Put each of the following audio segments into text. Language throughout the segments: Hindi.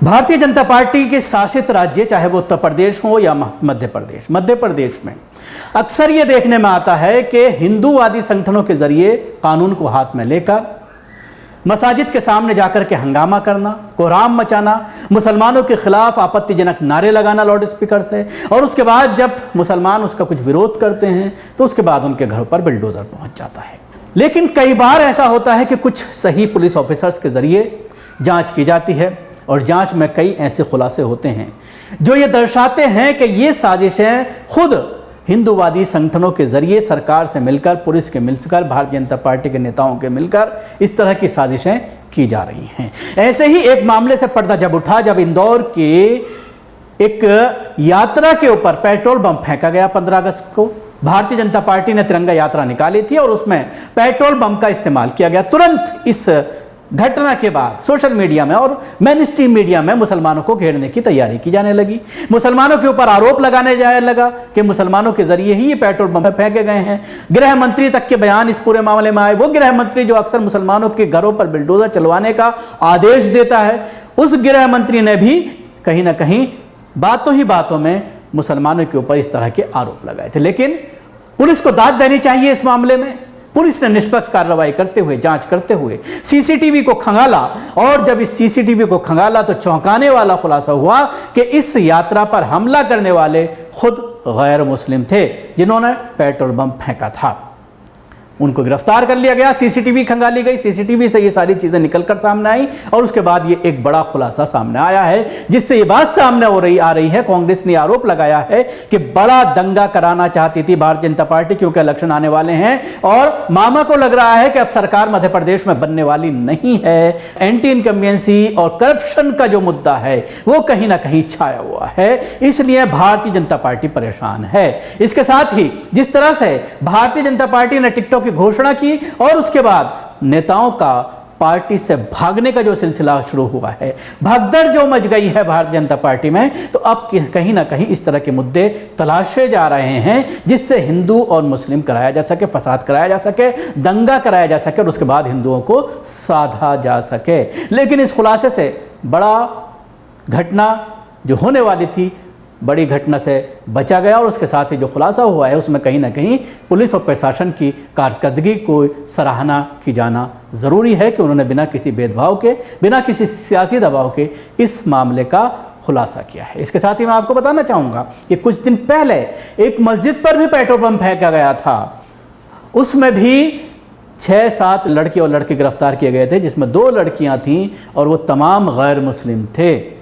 भारतीय जनता पार्टी के शासित राज्य, चाहे वो उत्तर प्रदेश हो या मध्य प्रदेश में अक्सर ये देखने में आता है कि हिंदूवादी संगठनों के जरिए कानून को हाथ में लेकर मसाजिद के सामने जाकर के हंगामा करना, कोहराम मचाना, मुसलमानों के खिलाफ आपत्तिजनक नारे लगाना लाउड स्पीकर से, और उसके बाद जब मुसलमान उसका कुछ विरोध करते हैं तो उसके बाद उनके घरों पर बिल्डोजर पहुंच जाता है। लेकिन कई बार ऐसा होता है कि कुछ सही पुलिस ऑफिसर्स के जरिए जांच की जाती है और जांच में कई ऐसे खुलासे होते हैं जो ये दर्शाते हैं कि ये साजिशें खुद हिंदूवादी संगठनों के जरिए सरकार से मिलकर, पुलिस के मिलकर, भारतीय जनता पार्टी के नेताओं के मिलकर इस तरह की साजिशें की जा रही हैं। ऐसे ही एक मामले से पर्दा जब उठा, जब इंदौर के एक यात्रा के ऊपर पेट्रोल बम फेंका गया। 15 अगस्त को भारतीय जनता पार्टी ने तिरंगा यात्रा निकाली थी और उसमें पेट्रोल बम का इस्तेमाल किया गया। तुरंत इस घटना के बाद सोशल मीडिया में और मेन स्ट्रीम मीडिया में मुसलमानों को घेरने की तैयारी की जाने लगी। मुसलमानों के ऊपर आरोप लगाने जाने लगा कि मुसलमानों के जरिए ही ये पेट्रोल बम फेंके गए हैं। गृह मंत्री तक के बयान इस पूरे मामले में आए। वो गृह मंत्री जो अक्सर मुसलमानों के घरों पर बिल्डोजर चलवाने का आदेश देता है, उस गृह मंत्री ने भी कहीं ना कहीं बातों ही बातों में मुसलमानों के ऊपर इस तरह के आरोप लगाए थे। लेकिन पुलिस को दाद देनी चाहिए इस मामले में। पुलिस ने निष्पक्ष कार्रवाई करते हुए, जांच करते हुए सीसीटीवी को खंगाला, और जब इस सीसीटीवी को खंगाला तो चौंकाने वाला खुलासा हुआ कि इस यात्रा पर हमला करने वाले खुद गैर मुस्लिम थे जिन्होंने पेट्रोल बम फेंका था। उनको गिरफ्तार कर लिया गया, सीसीटीवी खंगाली गई, सीसीटीवी से ये सारी चीजें निकलकर सामने आई और उसके बाद ये एक बड़ा खुलासा सामने आया है जिससे ये बात सामने आ रही है। कांग्रेस ने आरोप लगाया है कि बड़ा दंगा कराना चाहती थी भारतीय जनता पार्टी, क्योंकि इलेक्शन आने वाले हैं और मामा को लग रहा है कि अब सरकार मध्य प्रदेश में बनने वाली नहीं है। एंटी इनकम्बेंसी और करप्शन का जो मुद्दा है वो कहीं ना कहीं छाया हुआ है, इसलिए भारतीय जनता पार्टी परेशान है। इसके साथ ही जिस तरह से भारतीय जनता पार्टी ने टिकटॉक की घोषणा की और उसके बाद नेताओं का पार्टी से भागने का जो सिलसिला शुरू हुआ है, भगदड़ जो मच गई है भारतीय जनता पार्टी में, तो अब कहीं ना कहीं इस तरह के मुद्दे तलाशे जा रहे हैं जिससे हिंदू और मुस्लिम कराया जा सके, फसाद कराया जा सके, दंगा कराया जा सके और उसके बाद हिंदुओं को साधा जा सके। लेकिन इस खुलासे से बड़ा घटना जो होने वाली थी, बड़ी घटना से बचा गया और उसके साथ ही जो खुलासा हुआ है उसमें कहीं ना कहीं पुलिस और प्रशासन की कारकर्दगी को सराहना की जाना ज़रूरी है कि उन्होंने बिना किसी भेदभाव के, बिना किसी सियासी दबाव के इस मामले का खुलासा किया है। इसके साथ ही मैं आपको बताना चाहूँगा कि कुछ दिन पहले एक मस्जिद पर भी पेट्रोल बम फेंका गया था। उसमें भी 6-7 लड़के और लड़के गिरफ्तार किए गए थे, जिसमें 2 लड़कियाँ थीं और वो तमाम गैर मुस्लिम थे।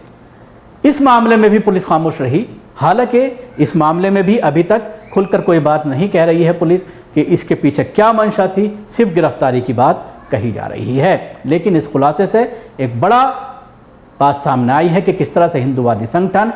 इस मामले में भी पुलिस खामोश रही। हालांकि इस मामले में भी अभी तक खुलकर कोई बात नहीं कह रही है पुलिस कि इसके पीछे क्या मंशा थी, सिर्फ गिरफ्तारी की बात कही जा रही है। लेकिन इस खुलासे से एक बड़ा बात सामने आई है कि किस तरह से हिंदूवादी संगठन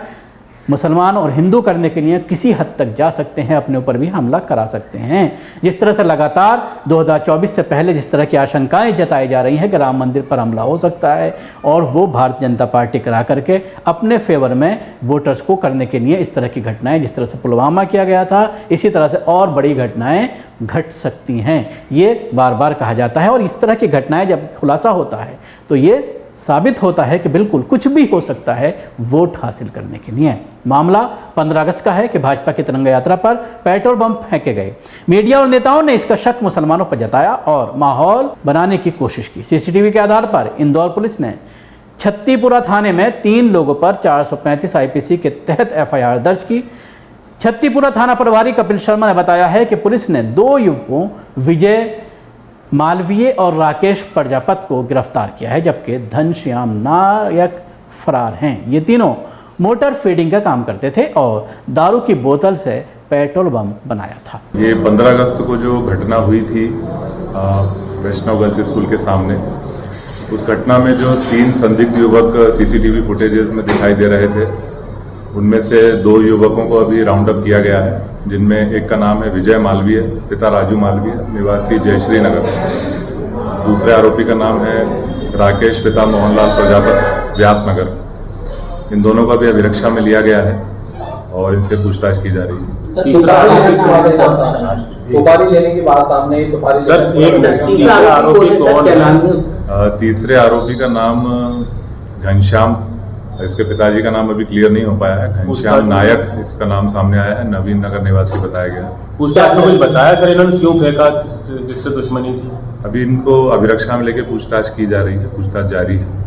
मुसलमान और हिंदू करने के लिए किसी हद तक जा सकते हैं, अपने ऊपर भी हमला करा सकते हैं। जिस तरह से लगातार 2024 से पहले जिस तरह की आशंकाएं जताई जा रही हैं कि राम मंदिर पर हमला हो सकता है और वो भारतीय जनता पार्टी करा करके अपने फेवर में वोटर्स को करने के लिए इस तरह की घटनाएं, जिस तरह से पुलवामा किया गया था, इसी तरह से और बड़ी घटनाएं घट सकती हैं, ये बार बार कहा जाता है। और इस तरह की घटनाएं जब खुलासा होता है तो ये साबित होता है कि बिल्कुल कुछ भी हो सकता है वोट हासिल करने के लिए। मामला 15 अगस्त का है कि भाजपा की तिरंगा यात्रा पर पेट्रोल बम फेंके गए। मीडिया और नेताओं ने इसका शक मुसलमानों पर जताया और माहौल बनाने की कोशिश की। सीसीटीवी के आधार पर इंदौर पुलिस ने छत्तीपुरा थाने में 3 लोगों पर 435 आईपीसी के तहत एफआईआर दर्ज की। छत्तीपुरा थाना प्रभारी कपिल शर्मा ने बताया है कि पुलिस ने 2 युवकों विजय मालवीय और राकेश प्रजापत को गिरफ्तार किया है, जबकि घनश्याम नायक फरार हैं। ये तीनों मोटर फीडिंग का काम करते थे और दारू की बोतल से पेट्रोल बम बनाया था। ये 15 अगस्त को जो घटना हुई थी वैष्णव गर्ल्स स्कूल के सामने, उस घटना में जो 3 संदिग्ध युवक सीसीटीवी फुटेजेस में दिखाई दे रहे थे, उनमें से 2 युवकों को अभी राउंड अप किया गया है, जिनमें एक का नाम है विजय मालवीय, पिता राजू मालवीय, निवासी जयश्री नगर। दूसरे आरोपी का नाम है राकेश, पिता मोहनलाल प्रजापत, व्यास नगर। इन दोनों का भी अभिरक्षा में लिया गया है और इनसे पूछताछ की जा रही है। लेने की बात सामने तीसरे आरोपी का नाम घनश्याम इसके पिताजी का नाम अभी क्लियर नहीं हो पाया है। घनश्याम नायक इसका नाम सामने आया है, नवीन नगर निवासी बताया गया है। पूछताछ में कुछ बताया सर इन्होंने क्यों फेंका, जिससे दुश्मनी थी? अभी इनको अभिरक्षा में लेके पूछताछ की जा रही है, पूछताछ जारी है।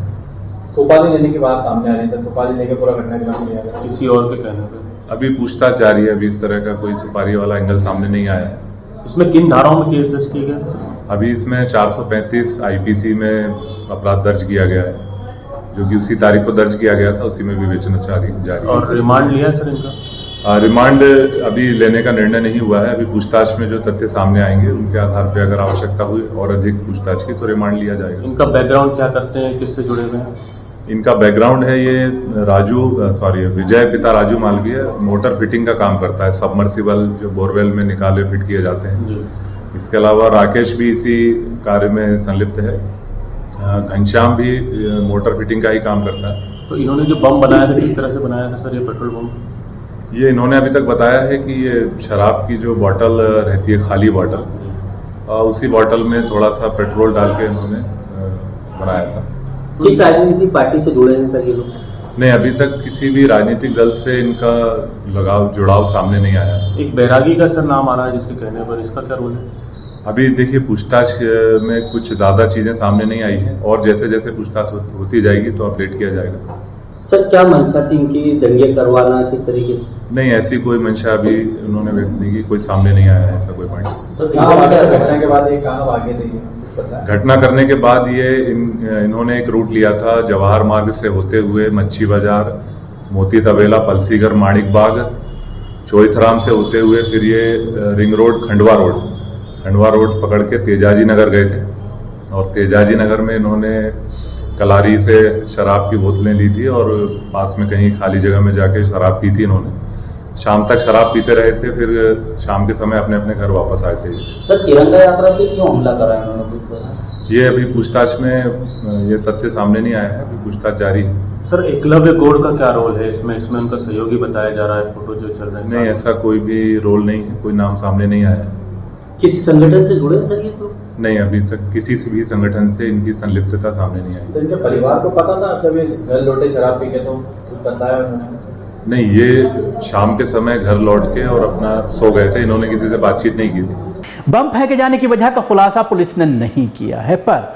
थोपाली लेने की बात सामने आ रही है, थोपाली लेके पूरा घटनाक्रम लिया गया किसी और के कहने पर? अभी पूछताछ जारी है, अभी इस तरह का कोई सुपारी वाला एंगल सामने नहीं आया है। इसमें किन धाराओं में केस दर्ज किए गए? अभी इसमें 435 आईपीसी में अपराध दर्ज किया गया है, जो कि उसी तारीख को दर्ज किया गया था, उसी में विवेचना जारी है। और रिमांड लिया सर इनका? रिमांड अभी लेने का निर्णय नहीं हुआ है। अभी पूछताछ में जो तथ्य सामने आएंगे उनके आधार पर अगर आवश्यकता हुई और अधिक पूछताछ की तो रिमांड लिया जाएगा। इनका बैकग्राउंड क्या करते हैं, किससे जुड़े हुए हैं? इनका बैकग्राउंड है, ये विजय पिता राजू मालवीय मोटर फिटिंग का काम करता है, सबमर्सिबल जो बोरवेल में निकाले फिट किए जाते हैं जी। इसके अलावा राकेश भी इसी कार्य में संलिप्त है। घनश्याम भी मोटर फिटिंग का ही काम करता है। तो इन्होंने जो बम बनाया था किस तरह से बनाया था सर, ये पेट्रोल बम? ये इन्होंने अभी तक बताया है कि ये शराब की जो बोतल रहती है, खाली बोतल, उसी बोतल में थोड़ा सा पेट्रोल डाल के इन्होंने बनाया था। किस राजनीतिक पार्टी से जुड़े हैं सर ये लोग? नहीं, अभी तक किसी भी राजनीतिक दल से इनका जुड़ाव सामने नहीं आया। एक बैरागी का सर नाम आ रहा है जिसके कहने पर, इसका क्या रोल है? अभी देखिए पूछताछ में कुछ ज़्यादा चीज़ें सामने नहीं आई हैं और जैसे जैसे पूछताछ होती जाएगी तो अपडेट किया जाएगा। सर क्या मंशा थी इनकी, दंगे करवाना, किस तरीके से? नहीं, ऐसी कोई मंशा अभी उन्होंने व्यक्त नहीं की, कोई सामने नहीं आया है ऐसा कोई पॉइंट। घटना के बाद ये कहाँ भागे थे? घटना करने के बाद ये इन्होंने एक रूट लिया था जवाहर मार्ग से होते हुए मच्छी बाजार, मोती तबेला, पलसीगर, माणिक बाग, चोइथराम से होते हुए फिर ये रिंग रोड खंडवा रोड पकड़ के तेजाजी नगर गए थे और तेजाजी नगर में इन्होंने कलारी से शराब की बोतलें ली थी और पास में कहीं खाली जगह में जाके शराब पी थी इन्होंने। शाम तक शराब पीते रहे थे, फिर शाम के समय अपने अपने घर वापस आए थे। सर तिरंगा यात्रा पे क्यों हमला करा है उन्होंने? ये अभी पूछताछ में ये तथ्य सामने नहीं आया है, अभी पूछताछ जारी है। सर एकलव्य गौड़ का क्या रोल है इसमें उनका सहयोगी बताया जा रहा है, फोटो जो चल रहा है? नहीं, ऐसा कोई भी रोल नहीं है, कोई नाम सामने नहीं आया है। किसी संगठन से जुड़े हैं सर ये तो? नहीं, अभी तक किसी से भी संगठन से इनकी संलिप्तता सामने नहीं आई। तो इनके परिवार को पता था जब ये घर लौटे शराब पी के, तो बताया उन्होंने? नहीं, ये शाम के समय घर लौट के और अपना सो गए थे, इन्होंने किसी से बातचीत नहीं की थी। बम फेंके जाने की वजह का खुलासा पुलिस ने नहीं किया है, पर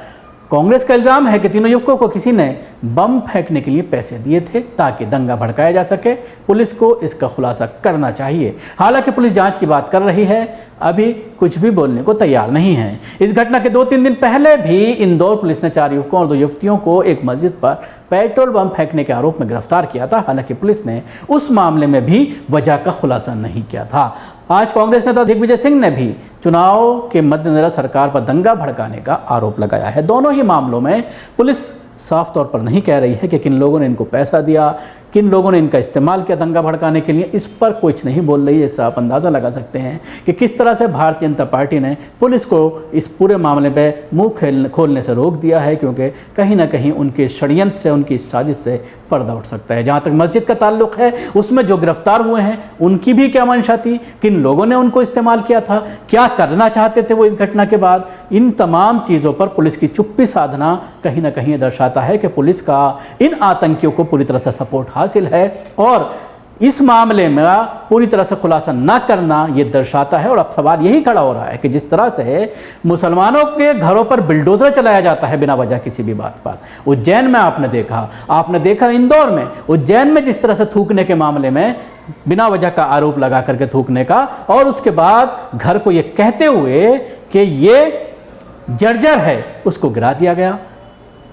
कांग्रेस का इल्जाम है कि तीनों युवकों को किसी ने बम फेंकने के लिए पैसे दिए थे ताकि दंगा भड़काया जा सके। पुलिस को इसका खुलासा करना चाहिए। हालांकि पुलिस जांच की बात कर रही है, अभी कुछ भी बोलने को तैयार नहीं है। इस घटना के 2-3 दिन पहले भी इंदौर पुलिस ने 4 युवकों और 2 युवतियों को एक मस्जिद पर पेट्रोल बम फेंकने के आरोप में गिरफ्तार किया था। हालांकि पुलिस ने उस मामले में भी वजह का खुलासा नहीं किया था। आज कांग्रेस नेता दिग्विजय सिंह ने भी चुनाव के मद्देनजर सरकार पर दंगा भड़काने का आरोप लगाया है। दोनों ही मामलों में पुलिस साफ तौर पर नहीं कह रही है कि किन लोगों ने इनको पैसा दिया, किन लोगों ने इनका इस्तेमाल किया दंगा भड़काने के लिए। इस पर कुछ नहीं बोल रही है। इससे आप अंदाज़ा लगा सकते हैं कि किस तरह से भारतीय जनता पार्टी ने पुलिस को इस पूरे मामले पे मुंह खोलने से रोक दिया है, क्योंकि कहीं ना कहीं उनके षड्यंत्र से, उनकी साजिश से पर्दा उठ सकता है। जहाँ तक मस्जिद का ताल्लुक है, उसमें जो गिरफ्तार हुए हैं उनकी भी क्या मंशा थी, किन लोगों ने उनको इस्तेमाल किया था, क्या करना चाहते थे वो इस घटना के बाद, इन तमाम चीज़ों पर पुलिस की चुप्पी साधना कहीं ना कहीं दर्शाता है कि पुलिस का इन आतंकियों को पूरी तरह से सपोर्ट हासिल है और इस मामले में पूरी तरह से खुलासा न करना ये दर्शाता है। और अब सवाल यही खड़ा हो रहा है कि जिस तरह से मुसलमानों के घरों पर बिल्डोजर चलाया जाता है बिना वजह किसी भी बात पर, उज्जैन में आपने देखा इंदौर में, उज्जैन में जिस तरह से थूकने के मामले में बिना वजह का आरोप लगा करके थूकने का, और उसके बाद घर को ये कहते हुए कि ये जर्जर है उसको गिरा दिया गया।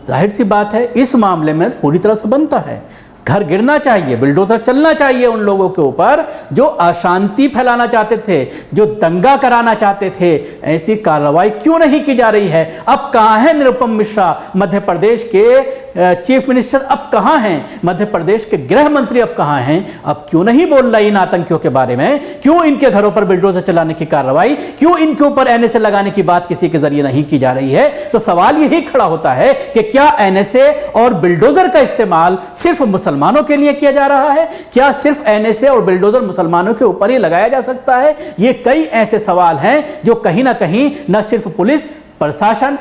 जाहिर सी बात है इस मामले में पूरी तरह से बनता है, घर गिरना चाहिए, बिल्डोजर चलना चाहिए उन लोगों के ऊपर जो अशांति फैलाना चाहते थे, जो दंगा कराना चाहते थे। ऐसी कार्रवाई क्यों नहीं की जा रही है? अब कहाँ हैं निरुपम मिश्रा, मध्य प्रदेश के चीफ मिनिस्टर अब कहाँ हैं, मध्य प्रदेश के गृह मंत्री अब कहाँ हैं? अब क्यों नहीं बोल रहा इन आतंकियों के बारे में? क्यों इनके घरों पर बिल्डोजर चलाने की कार्रवाई, क्यों इनके ऊपर एनएसए लगाने की बात किसी के जरिए नहीं की जा रही है? तो सवाल यही खड़ा होता है कि क्या एनएसए और बिल्डोजर का इस्तेमाल सिर्फ मुसलमानों के लिए किया जा रहा है? क्या सिर्फ एनएसए और बिल्डोजर मुसलमानों के ऊपर ही लगाया जा सकता है? ये कई ऐसे सवाल हैं जो कहीं ना कहीं न सिर्फ पुलिस प्रशासन,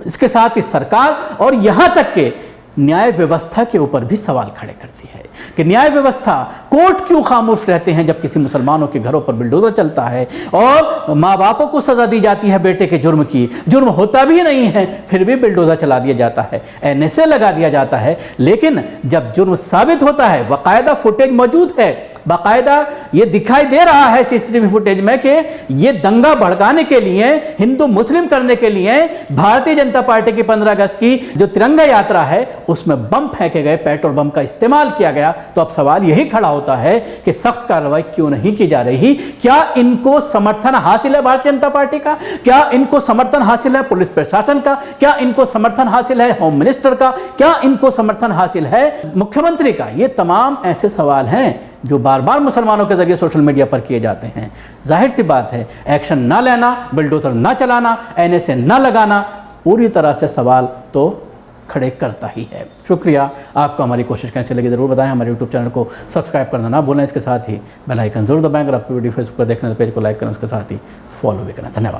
इसके साथ ही सरकार और यहां तक के न्याय व्यवस्था के ऊपर भी सवाल खड़े करती है कि न्याय व्यवस्था, कोर्ट क्यों खामोश रहते हैं जब किसी मुसलमानों के घरों पर बुलडोजर चलता है और माँ बापों को सजा दी जाती है बेटे के जुर्म की, जुर्म होता भी नहीं है फिर भी बुलडोजर चला दिया जाता है, एनएसए लगा दिया जाता है। लेकिन जब जुर्म साबित होता है, बाकायदा फुटेज मौजूद है, बाकायदा ये दिखाई दे रहा है सीसीटीवी फुटेज में कि ये दंगा भड़काने के लिए, हिंदू मुस्लिम करने के लिए भारतीय जनता पार्टी की 15 अगस्त की जो तिरंगा यात्रा है उसमें बम फेंके गए, पेट्रोल बम का इस्तेमाल किया गया। तो अब सवाल यही खड़ा होता है कि सख्त कार्रवाई क्यों नहीं की जा रही? क्या इनको समर्थन हासिल है भारतीय जनता पार्टी का? क्या इनको समर्थन हासिल है पुलिस प्रशासन का? क्या इनको समर्थन हासिल है होम मिनिस्टर का? क्या इनको समर्थन हासिल है मुख्यमंत्री का? ये तमाम ऐसे सवाल हैं जो बार बार मुसलमानों के जरिए सोशल मीडिया पर किए जाते हैं। जाहिर सी बात है, एक्शन ना लेना, बुलडोजर ना चलाना, एनएसए ना लगाना पूरी तरह से सवाल तो खड़े करता ही है। शुक्रिया। आपको हमारी कोशिश कैसे लगी ज़रूर बताएं। हमारे यूट्यूब चैनल को सब्सक्राइब करना ना भूलें। इसके साथ ही बेल आइकन जरूर दबाएं। अगर आपको वीडियो फेसबुक पर देखना है तो पेज को लाइक करें, उसके साथ ही फॉलो भी करें। धन्यवाद।